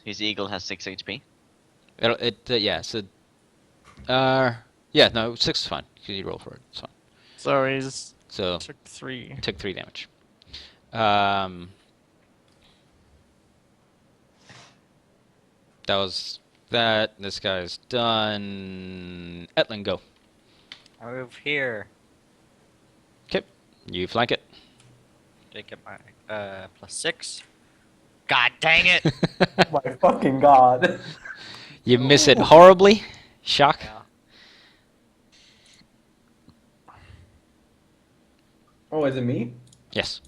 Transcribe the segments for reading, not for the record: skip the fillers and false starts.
His eagle has 6 HP. Yeah. So, yeah, no, 6 is fine. You roll for it. It's fine. So he's So took 3. took 3 damage. That was that. This guy's done. Etlin, go. I move here. Okay, you flank it. Take up my +6. God dang it! My fucking god. You miss it horribly. Shock. Yeah. Oh, is it me? Yes.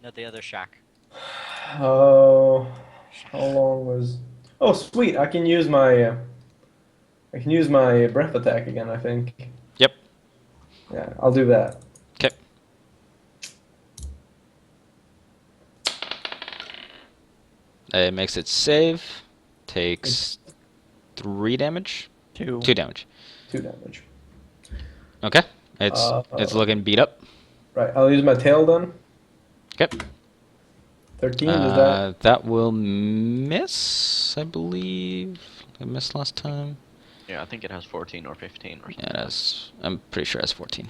No, the other shack. Oh, how long was? Oh, sweet! I can use my breath attack again. I think. Yep. Yeah, I'll do that. Okay. It makes it save. Takes 3 damage. 2. 2 damage. 2 damage. Okay. It's looking beat up. Right, I'll use my tail then. Okay. 13. Is that? That will miss, I believe. I missed last time. Yeah, I think it has 14 or 15 or something. Yeah, it has. I'm pretty sure it has 14.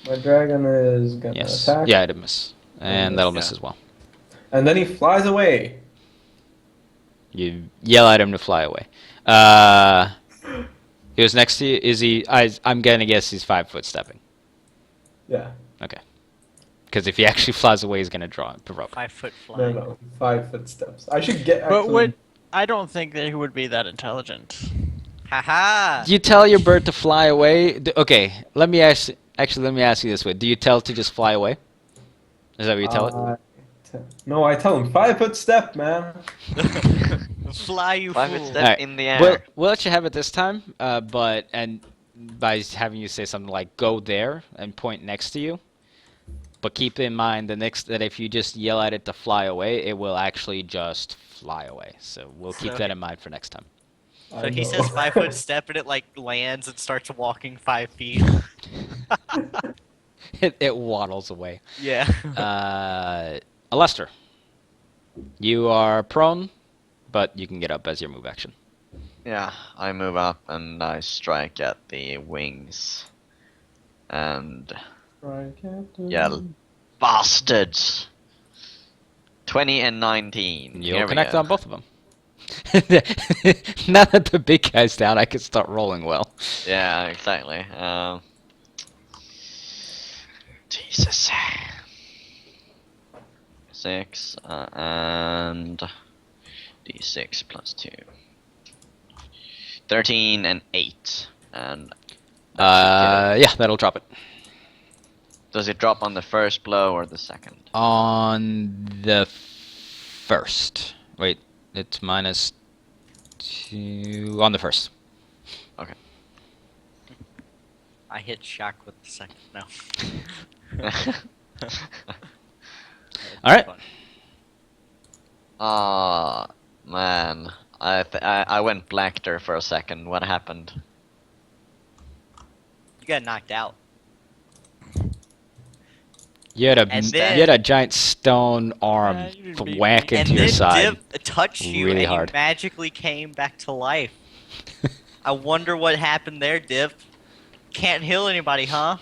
My dragon is gonna Yes. attack. Yeah, it did miss. And that'll miss Yeah. as well. And then he flies away. You yell at him to fly away. He was next to you. Is he? I'm gonna guess he's 5 foot stepping. Yeah. Okay. Because if he actually flies away, he's gonna provoke. 5-foot No, flying. no. 5 footsteps. I should get. But Actually, I don't think that he would be that intelligent. Haha! Do you tell your bird to fly away? Okay. Let me ask. Actually, let me ask you this way: do you tell it to just fly away? Is that what you tell it? No, I tell him 5 foot step, man. Fly, you 5 fool! step Alright. in the air. We'll let you have it this time, but by having you say something like "go there" and point next to you. But keep in mind that if you just yell at it to fly away, it will actually just fly away. So we'll keep that in mind for next time. So I he know. says 5 foot step and it like lands and starts walking 5 feet. It waddles away. Yeah. Alester, you are prone, but you can get up as your move action. Yeah, I move up and I strike at the wings. And Right, Captain. yell, bastards! 20 and 19. You'll Here we connect go. on both of them. Now that the big guy's down, I can start rolling well. Yeah, exactly. Jesus. 6 and d6 plus 2. 13 and 8. And Yeah, that'll drop it. does it drop on the first blow or the second? On the first. Wait, it's -2 on the first. Okay. I hit Shaq with the second. No. All right. Ah, man. I went black there for a second. What happened? You got knocked out. You had And then- you had a giant stone arm Yeah, you didn't beat whack me. into And your then side. Div touched you really and hard. you magically came back to life. I wonder what happened there, Div. Can't heal anybody, huh?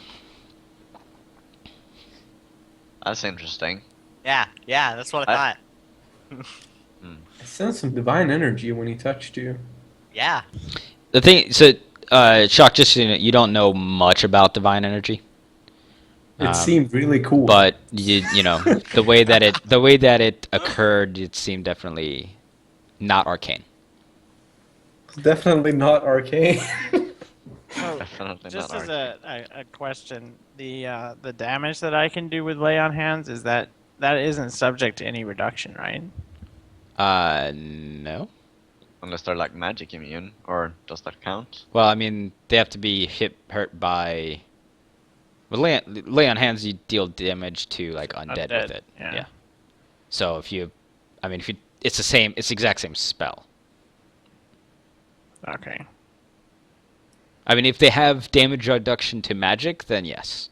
That's interesting. Yeah, that's what I thought. I sense some divine energy when he touched you. Yeah. The thing, so Shock, just so you know, you don't know much about divine energy. It seemed really cool. But you know the way that it occurred, it seemed definitely not arcane. Definitely not arcane. Oh, Definitely just not as a question, the damage that I can do with lay on hands is that isn't subject to any reduction, right? No. Unless they're like magic immune, or does that count? Well, I mean, they have to be hurt by. With lay on hands, you deal damage to like undead with it. Yeah. So if you it's the exact same spell. Okay. I mean, if they have damage reduction to magic, then yes.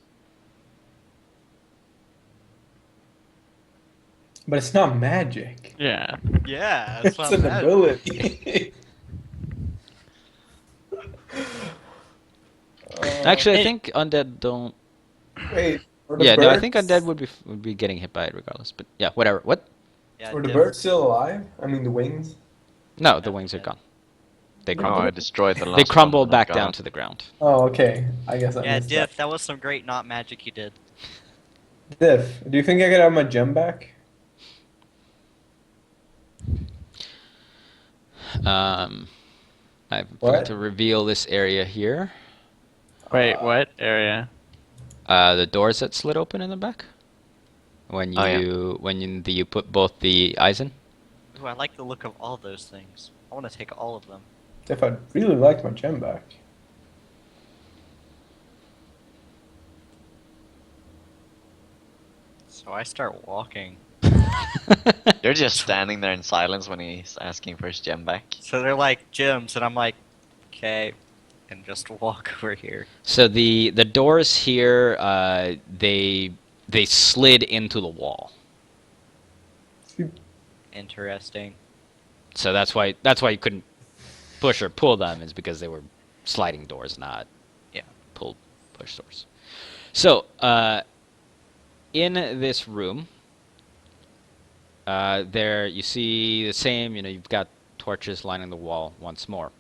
But it's not magic. Yeah. Yeah, It's that's an not bad. ability. Actually, I Hey. think undead don't. Wait. Were the Yeah, no, I birds- think undead would be getting hit by it regardless. But yeah, whatever. What? Yeah, Were the diff- birds still alive? I mean, the wings. No, the wings are gone. They Oh, crumbled. I destroyed the last They one crumbled when I back got down up. to the ground. Oh, okay. I guess I Yeah, missed Diff, that was some great not magic you did. that. Diff, do you think I could have my gem back? I What? forgot to reveal this area here. Wait, what area? The doors that slid open in the back. When you Oh, yeah. you put both the eyes in. Ooh, I like the look of all those things. I want to take all of them. Diff, I'd really like my gem back. So I start walking. You're just standing there in silence when he's asking for his gem back. So they're like gyms, and I'm like, okay, and just walk over here. So the doors here, they slid into the wall. Interesting. So that's why you couldn't push or pull them, is because they were sliding doors, not Yeah. push doors. So in this room, there you see the same. You've got torches lining the wall once more.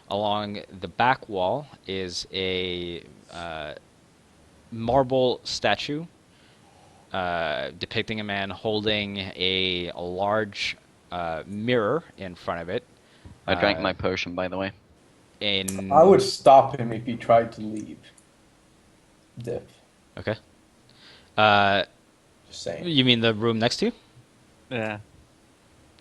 Along the back wall is a marble statue depicting a man holding a large mirror in front of it. I drank Uh, my potion, by the way. I would stop him if he tried to leave. Diff. Okay. Just saying. You mean the room next to you? Yeah.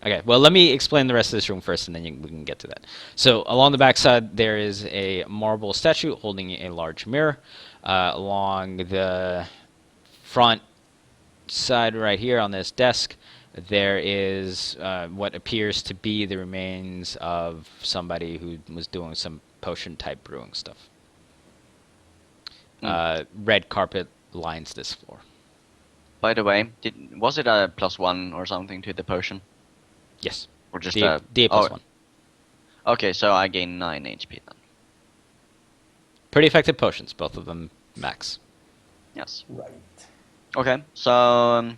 Okay, well, let me explain the rest of this room first, and then we can get to that. So, along the backside, there is a marble statue holding a large mirror. Along the front side right here on this desk, there is what appears to be the remains of somebody who was doing some potion-type brewing stuff. Red carpet lines this floor. By the way, was it a +1 or something to the potion? Yes. Or just D, a... D plus oh, 1. Okay, so I gain 9 HP then. Pretty effective potions, both of them max. Yes. Right. Okay, so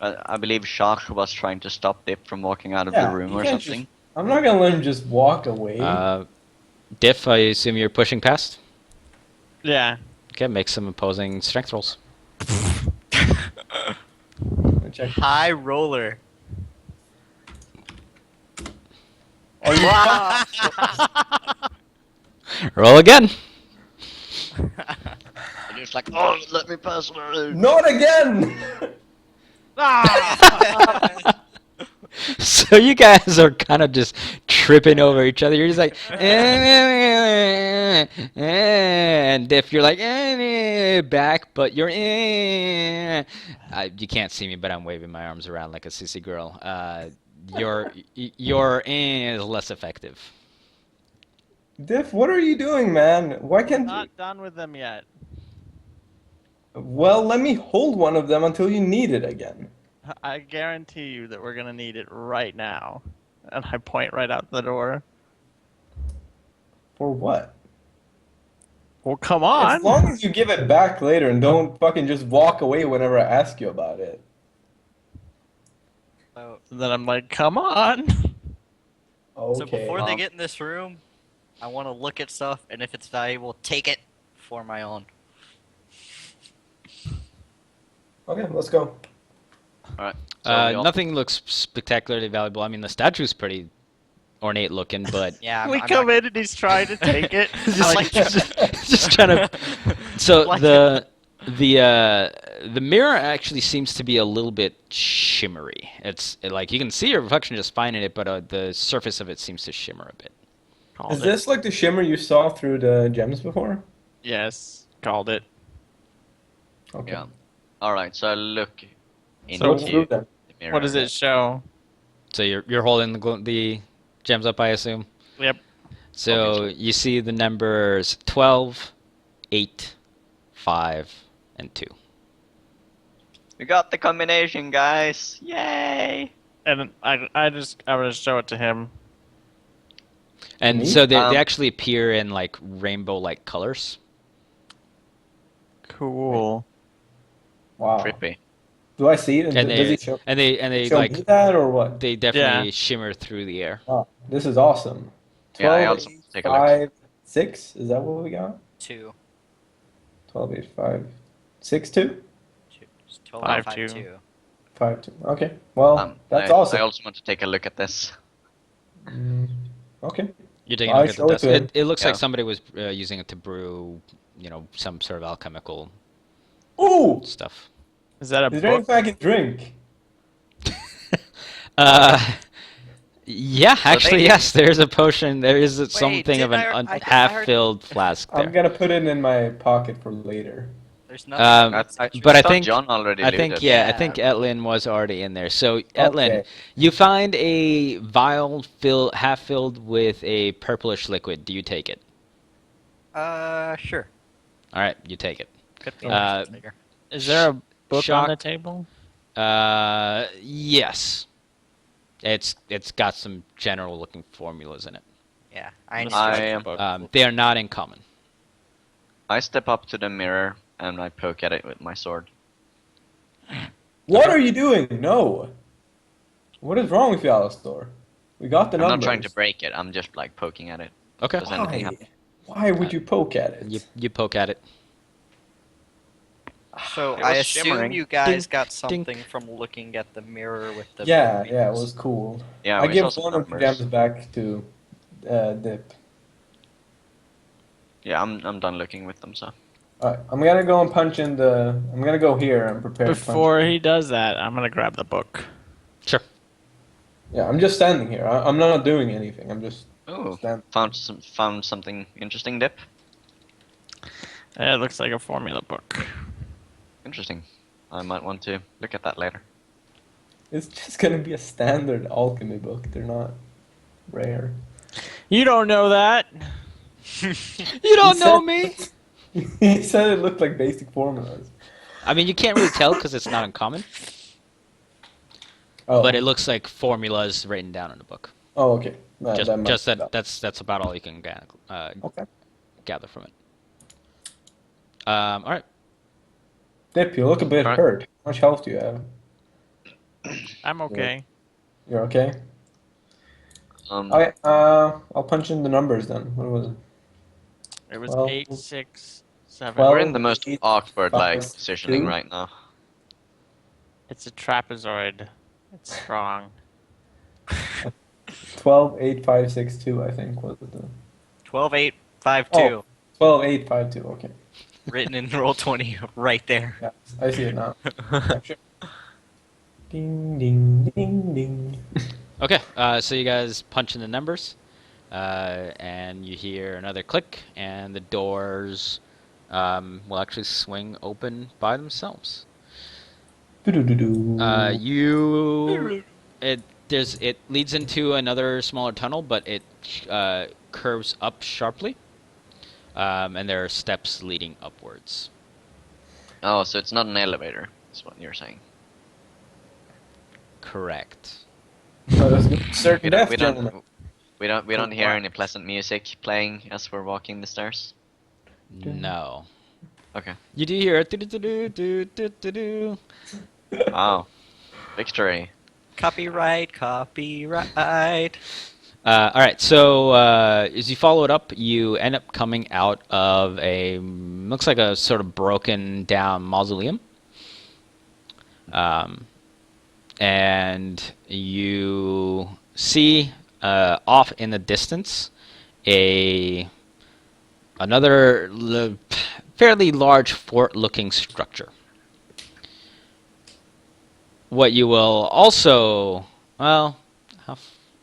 I believe Shach was trying to stop Dip from walking out of Yeah, the room you or can't something. I'm not gonna let him just walk away. Diff, I assume you're pushing past? Yeah. Okay, make some opposing strength rolls. Check. High roller. Are you Roll again! And you're just like, oh, let me pass through. Not again! So you guys are kind of just tripping over each other. You're just like, and Diff, you're like, back, but you're, you can't see me, but I'm waving my arms around like a sissy girl. Your is less effective. Diff, what are you doing, man? Why can't you? Not done with them yet. Well, let me hold one of them until you need it again. I guarantee you that we're gonna need it right now. And I point right out the door. For what? Well, come on. As long as you give it back later and don't fucking just walk away whenever I ask you about it. So, Then I'm like, come on. Okay. so before they get in this room, I want to look at stuff, and if it's valuable, take it for my own. Okay, let's go. Alright. So we all- Nothing looks spectacularly valuable. I mean, the statue's pretty ornate looking, but Yeah, we I'm come not- in and he's trying to take it. just, like- just trying to. So Like- the mirror actually seems to be a little bit shimmery. It's like you can see your reflection just fine in it, but the surface of it seems to shimmer a bit. Called Is it. this like the shimmer you saw through the gems before? Yes, called it. Okay. Yeah. Alright, so look into So- Go through them. the mirror. What does it show? So you're holding the gems up, I assume. Yep. So Okay, you see the numbers 12, 8, 5, and 2. We got the combination, guys! Yay! And I would just show it to him. And Me? so they Um, actually appear in like rainbow-like colors. Cool. Wow. Trippy. Do I see it? And Does they it show, and they show like me that or what? they definitely Yeah. shimmer through the air. Oh, this is awesome. Yeah, I 12, also 8, take a look. 5, 6. Is that what we got? 2. 12, 8, 5, 6, 2? 12, 5, 5, 2. 2. 5, 2. Okay. Well, that's awesome. I also want to take a look at this. Mm, okay. You're taking I a look at the show it dust. to him. It looks Yeah. like somebody was using it to brew, some sort of alchemical Ooh! stuff. Is that a Is there book? anything I can drink? Yeah, actually, they- yes. There's a potion. There is something of didn't an I heard- half-filled flask there. I'm gonna put it in my pocket for later. There's nothing. But I thought think John already I think looted. yeah, I Yeah. think Etlin was already in there. So Etlin, Okay. you find a vial half filled with a purplish liquid. Do you take it? Sure. All right, you take it. Could be Uh, bigger. Is there a book Shock. on the table? Yes. It's got some general looking formulas in it. Yeah, I need I to am- They are not in common. I step up to the mirror and I poke at it with my sword. What are you doing? No. What is wrong with you, Alastor? We got the I'm numbers. not trying to break it. I'm just like poking at it. Okay. Does anything Why? happen? Why would you poke at it? You poke at it. So It I was assume shimmering. you guys Dink, got dink. something from looking at the mirror with the. Yeah, movies. yeah, it was cool. Yeah, I we give saw some one of the numbers. gems back to Dip. Yeah, I'm done looking with them. So Alright, I'm gonna go and punch in the. I'm gonna go here and prepare. to punch. Before he does that, I'm gonna grab the book. Sure. Yeah, I'm just standing here. I'm not doing anything. I'm just oh, standing. found something interesting, Dip. It looks like a formula book. Interesting. I might want to look at that later. It's just gonna be a standard alchemy book. They're not rare. You don't know that. You don't He know said- me. He said it looked like basic formulas. I mean, you can't really tell because it's not uncommon, Oh, but it looks like formulas written down in a book. Oh, okay. That, Just, that might just be that. That's about all you can Okay. gather from it. All right. Dip, you look a bit Alright. hurt. How much health do you have? I'm okay. You're okay? Um, Okay, I'll punch in the numbers then. What was it? It was Well, 8, 6, 7. well- we're in the most 8, awkward like 5, positioning 2. right now. It's a trapezoid. It's strong. 12, 8, 5, 6, 2, I think was the 12, 8, 5, 2. Oh. 12, 8, 5, 2. Okay. Written in roll 20 right there. Yeah, I see it now. Yeah, sure. Ding, ding, ding, ding. Okay. So you guys punch in the numbers, and you hear another click, and the doors will actually swing open by themselves. Doo-doo-doo-doo. It leads into another smaller tunnel, but it curves up sharply, and there are steps leading upwards. Oh, so it's not an elevator. That's what you're saying. Correct. Let us go to certain We death, don't, we gentlemen. don't, we don't, we don't hear any pleasant music playing as we're walking the stairs. No. Okay. You do hear it. Do-do-do-do-do-do-do. Wow. Victory. Copyright, copyright. All right, so as you follow it up, you end up coming out of looks like a sort of broken down mausoleum. And you see off in the distance another fairly large fort-looking structure. What you will also, well,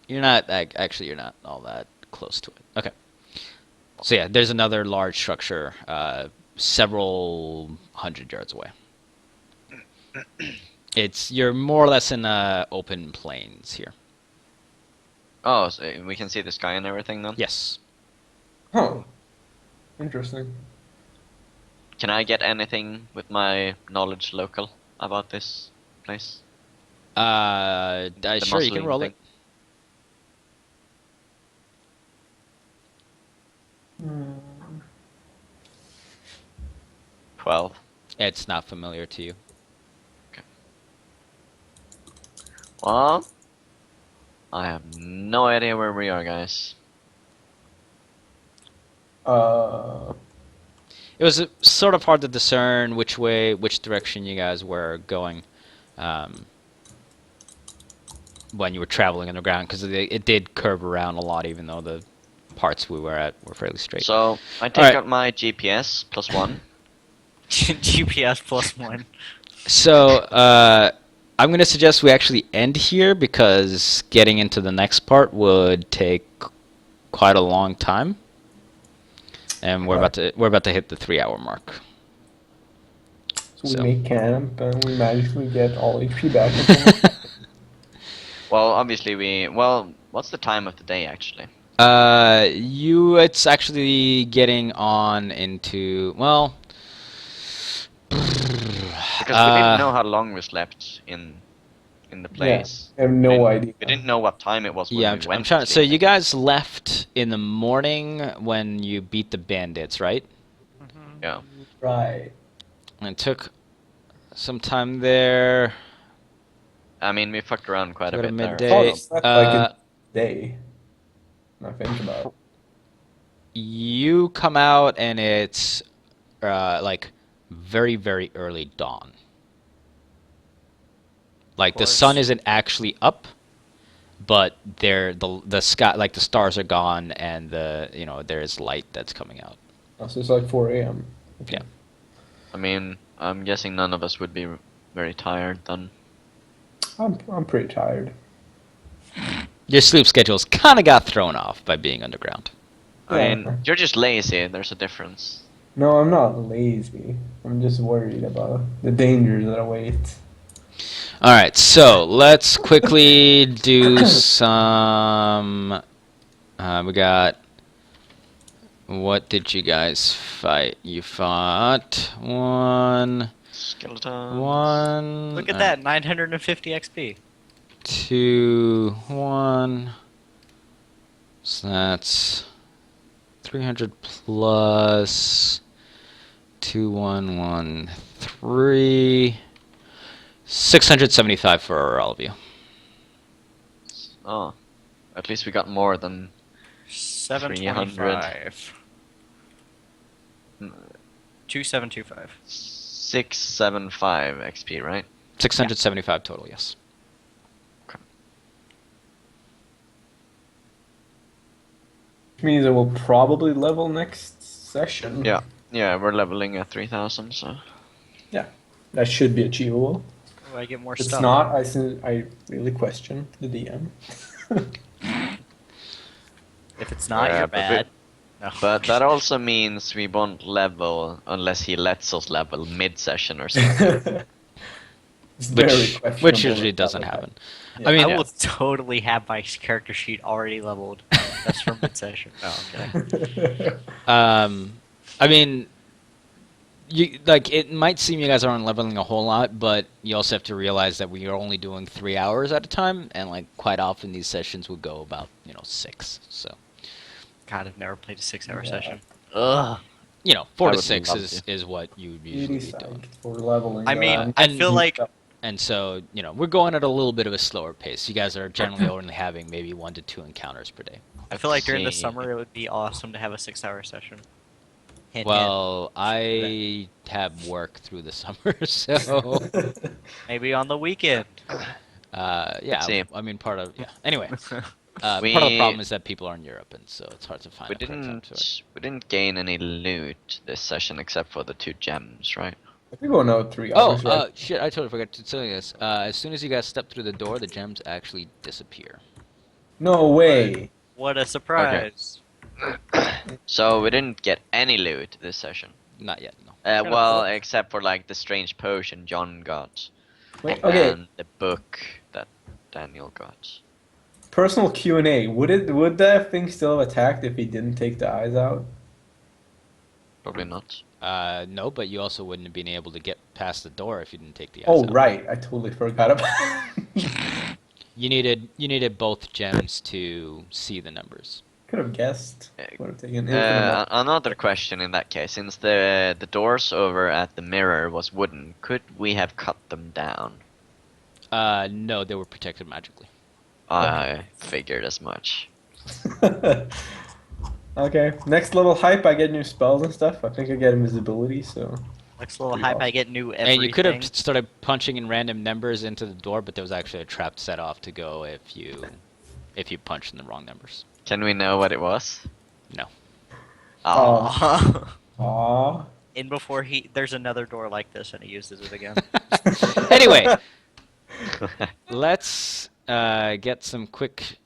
you're not actually, you're not all that close to it. Okay. So yeah, there's another large structure several hundred yards away. You're more or less in open plains here. Oh, so we can see the sky and everything then? Yes. Huh. Interesting. Can I get anything with my knowledge local? about this place? Sure, you can muscling roll thing. it. Hmm. 12. It's not familiar to you. Well, I have no idea where we are, guys. It was sort of hard to discern which direction you guys were going when you were traveling underground, because it did curve around a lot, even though the parts we were at were fairly straight. So, I take Alright. out my GPS +1. GPS +1. So, I'm going to suggest we actually end here, because getting into the next part would take quite a long time. And we're about to hit the 3-hour mark. So So. we make camp and we magically get all HP back. Well, obviously well, what's the time of the day, actually? It's actually getting on into, well, Because we didn't know how long we slept in the place. I have no idea. We didn't know what time it was when yeah, we I'm went trying. to So sleep. you guys left in the morning when you beat the bandits, right? Yeah. Right. And it took some time there. I mean, we fucked around quite a Go to bit midday. there. Oh, it's not like a day. When I think about it. You come out and it's like very, very early dawn. Like the sun course. isn't actually up, but the sky, like the stars are gone, and there's light that's coming out. Oh, so it's like 4 a.m. Yeah. I mean, I'm guessing none of us would be very tired then. I'm pretty tired. Your sleep schedules kind of got thrown off by being underground. I Yeah. mean, you're just lazy. There's a difference. No, I'm not lazy. I'm just worried about the dangers that await. All right, so let's quickly do some. We got. What did you guys fight? You fought one. Skeleton. Look at that, 950 XP. 2, 1. So that's 300 plus 2, 1, 1, 3. 675 for all of you. Oh, at least we got more than 725. 2725. 675 XP, right? 675 total, yes. Which means I will probably level next session. Yeah. Yeah, we're leveling at 3,000, so. That should be achievable. Oh, I get more If it's stuff. not, I really question the DM. If it's not, Yeah, you're but bad. No. But that also means we won't level unless he lets us level mid-session or something. It's very Which questionable usually if that doesn't would happen. Yeah. I mean, I will totally have my character sheet already leveled. That's from mid-session. No, I'm kidding. I mean, it might seem you guys aren't leveling a whole lot, but you also have to realize that we are only doing 3 hours at a time, and like quite often these sessions would go about 6. So God, I've never played a 6-hour Yeah. session. Ugh. 4 I to would 6 love is what you would Really usually be doing. psyched for leveling. I mean, though. I feel like And so we're going at a little bit of a slower pace. You guys are generally only having maybe 1 to 2 encounters per day. during the See. summer it would be awesome to have a 6-hour session. Hint, Well, I have work through the summer, so hint. Maybe on the weekend. yeah. see. I mean, part of Anyway, part of We- the problem is that people are in Europe, and so it's hard to find. We a correct time to it. didn't gain any loot this session except for the 2 gems, right? We're going out 3 Oh, hours. right? shit! I totally forgot to tell you this. As soon as you guys step through the door, the gems actually disappear. No way. What a surprise. So we didn't get any loot this session. Not yet, no. Kinda Well, cool. except for like the strange potion John got. Wait, okay. And the book that Daniel got. Personal Q&A. Would that thing still have attacked if he didn't take the eyes out? Probably not. No, but you also wouldn't have been able to get past the door if you didn't take the ice Oh, out. right. I totally forgot about. You needed both gems to see the numbers. Could have guessed. Would have taken infinite amount. Another question in that case, since the doors over at the mirror was wooden, could we have cut them down? No, they were protected magically. I figured as much. Okay. Next level hype, I get new spells and stuff. I think I get invisibility, so. Next little Pretty hype, I awesome. get new everything. And you could have started punching in random numbers into the door, but there was actually a trap set off to go if you punched in the wrong numbers. Can we know what it was? No. Oh. Aww. In before there's another door like this, and he uses it again. Anyway, let's get some quick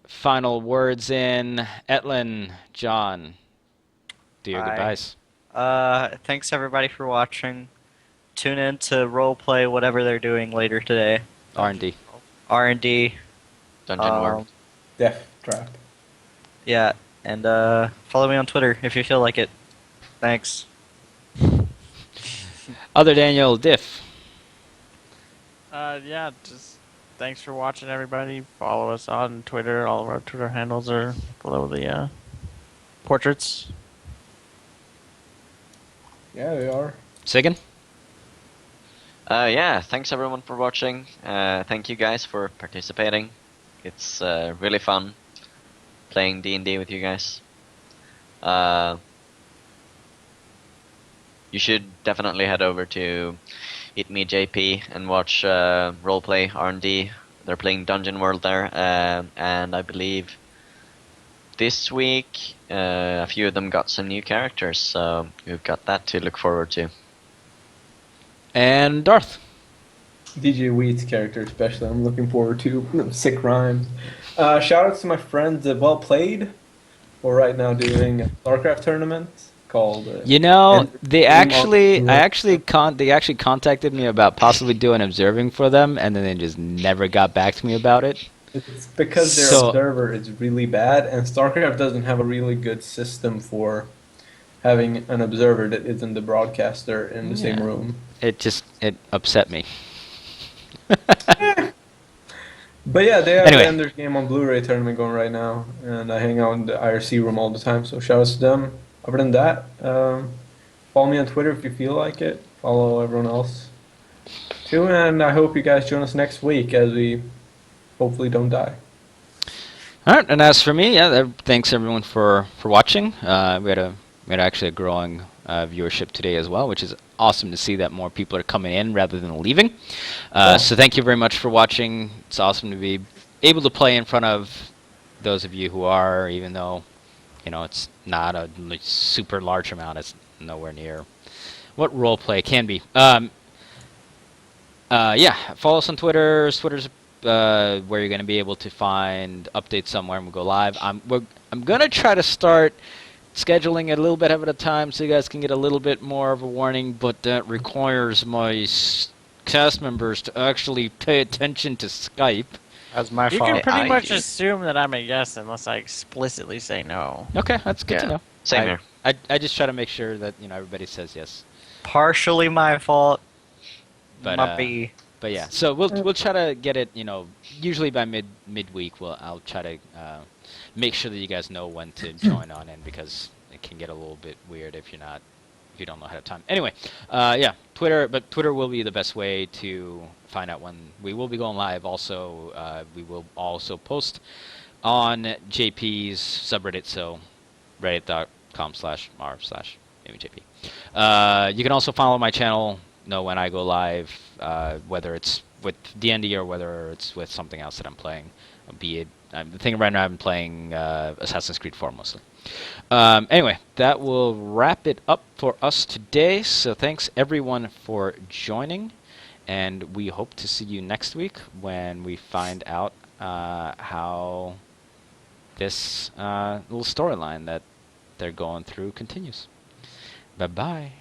final words in. Etlin, John, do your Bye. goodbyes. Thanks everybody for watching. Tune in to roleplay whatever they're doing later today. R&D. R&D. Dungeon World. Death trap. Yeah, and follow me on Twitter if you feel like it. Thanks. Other Daniel, Diff. Yeah, just thanks for watching, everybody. Follow us on Twitter. All of our Twitter handles are below the portraits. Yeah, they are. Sigan? Yeah, thanks everyone for watching. Thank you guys for participating. It's really fun playing D&D with you guys. You should definitely head over to Eat Me JP and watch roleplay R&D. They're playing Dungeon World there, and I believe this week a few of them got some new characters, so you've got that to look forward to. And Darth. DJ Wheat's character, especially, I'm looking forward to. Sick rhymes. Shout outs to my friends at Well Played. We're right now doing a StarCraft tournament called. You know, And- they actually contacted me about possibly doing observing for them, and then they just never got back to me about it. It's because their So- observer is really bad, and StarCraft doesn't have a really good system for having an observer that isn't the broadcaster in the same Yeah. room. It upset me. But yeah, they have Anyway. the Ender's Game on Blu-ray tournament going right now, and I hang out in the IRC room all the time, so shout outs to them. Other than that, follow me on Twitter if you feel like it. Follow everyone else too, and I hope you guys join us next week as we hopefully don't die. All right, and as for me, yeah, thanks everyone for watching. We had actually a growing viewership today as well, which is awesome to see that more people are coming in rather than leaving. So thank you very much for watching. It's awesome to be able to play in front of those of you who are, even though it's not a super large amount. It's nowhere near what roleplay can be. Yeah, follow us on Twitter. Twitter's where you're going to be able to find updates somewhere and we'll go live. I'm going to try to start scheduling it a little bit ahead of time so you guys can get a little bit more of a warning, but that requires my cast members to actually pay attention to Skype. That's my You fault. can You can pretty I much do. assume that I'm a yes unless I explicitly say no. Okay, that's good to Yeah. know. Same I- here. I just try to make sure that everybody says yes. Partially my fault. But, Might be. But yeah, so we'll try to get it. Usually by midweek, I'll try to make sure that you guys know when to join on in, because it can get a little bit weird if you don't know ahead of time. Anyway, yeah, Twitter, but Twitter will be the best way to find out when we will be going live. Also, we will also post on JP's subreddit, so reddit.com/r/JP. You can also follow my channel, know when I go live, whether it's with D&D or whether it's with something else that I'm playing. Be it, the thing right now, I've been playing Assassin's Creed 4 mostly. Anyway, that will wrap it up for us today. So thanks everyone for joining, and we hope to see you next week when we find out how this little storyline that they're going through continues. Bye-bye.